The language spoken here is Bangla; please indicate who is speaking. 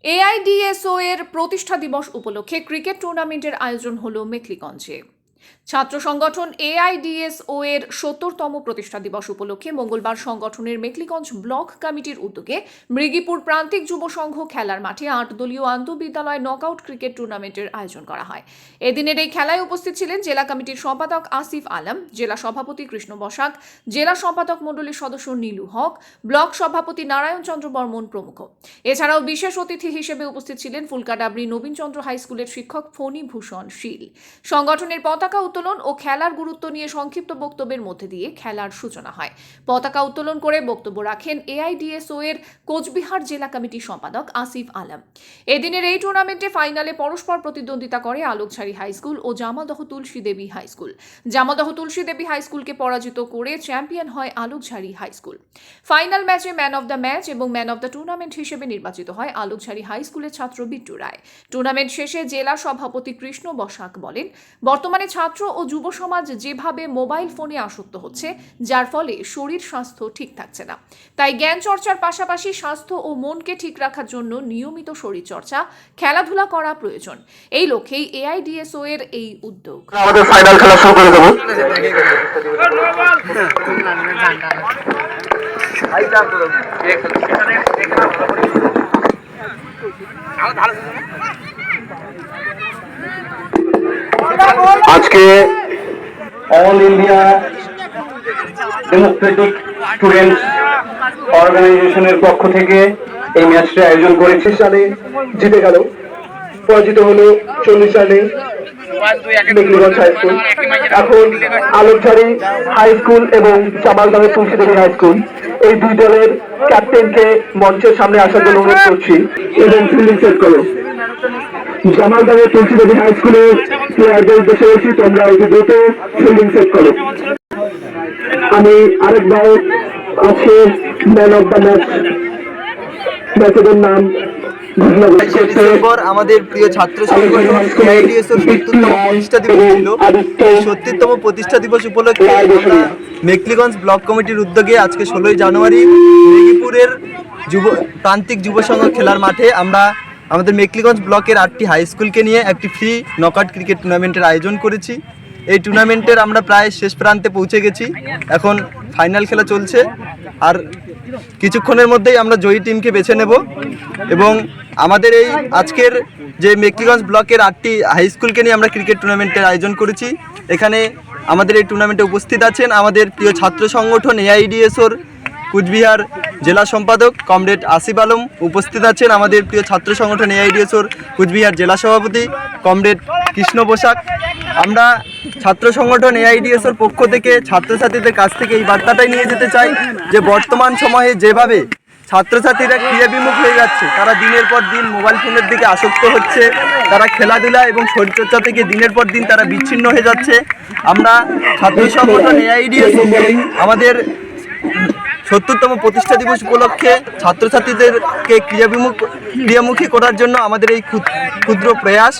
Speaker 1: এআইডিএসও এর প্রতিষ্ঠা দিবস উপলক্ষে ক্রিকেট টুর্নামেন্টের আয়োজন হলো মেখলিগঞ্জে। ছাত্র সংগঠন এআইডিএসও এর ৭০তম প্রতিষ্ঠা দিবস উপলক্ষে মঙ্গলবার সংগঠনের মেখলিগঞ্জ ব্লক কমিটির উদ্যোগে মৃগীপুর প্রান্তিক যুব সংঘ খেলার মাঠে ৮ দলীয় আন্তঃবিদ্যালয় নকআউট ক্রিকেট টুর্নামেন্টের আয়োজন করা হয়। এদিনের এই খেলায় উপস্থিত ছিলেন জেলা কমিটির সম্পাদক আসিফ আলম, জেলা সভাপতি কৃষ্ণ বসাক, জেলা সম্পাদক মণ্ডলীর সদস্য নীলু হক, ব্লক সভাপতি নারায়ণ চন্দ্র বর্মন প্রমুখ। এছাড়াও বিশেষ অতিথি হিসেবে উপস্থিত ছিলেন ফুলকাডাবরি নবীনচন্দ্র হাই স্কুলের শিক্ষক ফণী ভূষণ শীল। সংগঠনের পতাকা উত্তোলন ও খেলার গুরুত্ব নিয়ে সংক্ষিপ্ত বক্তব্যের মধ্যে দিয়ে খেলার সূচনা হয়। পতাকা উত্তোলন করে বক্তব্য রাখেন এআইডিএসও এর কোচবিহার জেলা কমিটির সম্পাদক আসিফ আলম। এদিনের এই টুর্নামেন্টে ফাইনালে পরস্পর প্রতিদ্বন্দ্বিতা করে আলোকঝাড়ি হাই স্কুল ও জামালদহ তুলসী দেবী হাই স্কুল। জামালদহ তুলসী দেবী হাই স্কুলকে পরাজিত করে চ্যাম্পিয়ন হয় আলোকঝাড়ি হাই স্কুল। ফাইনাল ম্যাচে ম্যান অব দ্য ম্যাচ এবং ম্যান অব দ্য টুর্নামেন্ট হিসেবে নির্বাচিত হয় আলোকঝাড়ি হাই স্কুলের ছাত্র বিট্টু রায়। টুর্নামেন্ট শেষে জেলা সভাপতি কৃষ্ণ বসাক বলেন, বর্তমানে ছাত্র ও যুব সমাজ যেভাবে মোবাইল ফোনে আসক্ত হচ্ছে, যার ফলে শরীর স্বাস্থ্য ঠিক থাকছে না। তাই জ্ঞান চর্চার পাশাপাশি স্বাস্থ্য ও মনকে ঠিক রাখার জন্য নিয়মিত শরীর চর্চা, খেলাধুলা করা প্রয়োজন। এই লক্ষ্যেই এআইডিএসও এর এই উদ্যোগ।
Speaker 2: আমাদের ফাইনাল খেলা শুরু করে দেব। আজকে অল ইন্ডিয়া ডেমোক্রেটিক স্টুডেন্টস অর্গানাইজেশনের পক্ষ থেকে এই ম্যাচটা আয়োজন করেছে। সালে জিতে গেল, পরাজিত হলো 40 সালে মেখলিগঞ্জ হাই স্কুল। এখন আলোকঝাড়ি হাই স্কুল এবং জামালদহ তুলসী দেবী হাই স্কুল, এই দুই দলের ক্যাপ্টেনকে মঞ্চের সামনে আসার জন্য অনুরোধ করছি এবং ফিল্ডিং সেট করো। জামালদহ তুলসী দেবী হাই স্কুলের প্লেয়ারদের উদ্দেশ্যে বলছি, তোমরা এই দ্রুত ফিল্ডিং সেট করো। আমি আরেকবার আছে ম্যান অফ দ্য ম্যাচ, ম্যাচের নাম
Speaker 3: ডিসেম্বর আমাদের প্রিয় ছাত্র সংগঠন এআইডিএসও ৭০তম প্রতিষ্ঠা দিবস ছিল। এই ৭০তম প্রতিষ্ঠা দিবস উপলক্ষে আমরা মেখলিগঞ্জ ব্লক কমিটির উদ্যোগে আজকে ১৬ই জানুয়ারি মৃগীপুরের প্রান্তিক যুব সংঘ খেলার মাঠে আমরা আমাদের মেখলিগঞ্জ ব্লকের ৮টি হাই স্কুলকে নিয়ে একটি ফ্রি নকআউট ক্রিকেট টুর্নামেন্টের আয়োজন করেছি। এই টুর্নামেন্টের আমরা প্রায় শেষ প্রান্তে পৌঁছে গেছি। এখন ফাইনাল খেলা চলছে, আর কিছুক্ষণের মধ্যেই আমরা জয়ী টিমকে বেছে নেব। এবং আমাদের এই আজকের যে মেখলিগঞ্জ ব্লকের ৮টি হাই স্কুলকে নিয়ে আমরা ক্রিকেট টুর্নামেন্টের আয়োজন করেছি, এখানে আমাদের এই টুর্নামেন্টে উপস্থিত আছেন আমাদের প্রিয় ছাত্র সংগঠন এআইডিএসওর কুচবিহার জেলা সম্পাদক কমরেড আসিফ আলম, উপস্থিত আছেন আমাদের প্রিয় ছাত্র সংগঠন এআইডিএসওর কুচবিহার জেলা সভাপতি কমরেড কৃষ্ণ বসাক। আমরা ছাত্র সংগঠন এআইডিএসওর পক্ষ থেকে ছাত্রছাত্রীদের কাছ থেকে এই বার্তাটাই নিয়ে যেতে চাই যে বর্তমান সময়ে যেভাবে ছাত্রছাত্রীরা ক্রিয়াবিমুখ হয়ে যাচ্ছে, তারা দিনের পর দিন মোবাইল ফোনের দিকে আসক্ত হচ্ছে, তারা খেলাধুলা এবং শরীরচর্চা থেকে দিনের পর দিন তারা বিচ্ছিন্ন হয়ে যাচ্ছে। আমরা ছাত্র সংগঠন এআইডিএসও আমাদের ৭০তম প্রতিষ্ঠা দিবস উপলক্ষে ছাত্রছাত্রীদেরকে ক্রিয়ামুখী করার জন্য আমাদের এই ক্ষুদ্র প্রয়াস।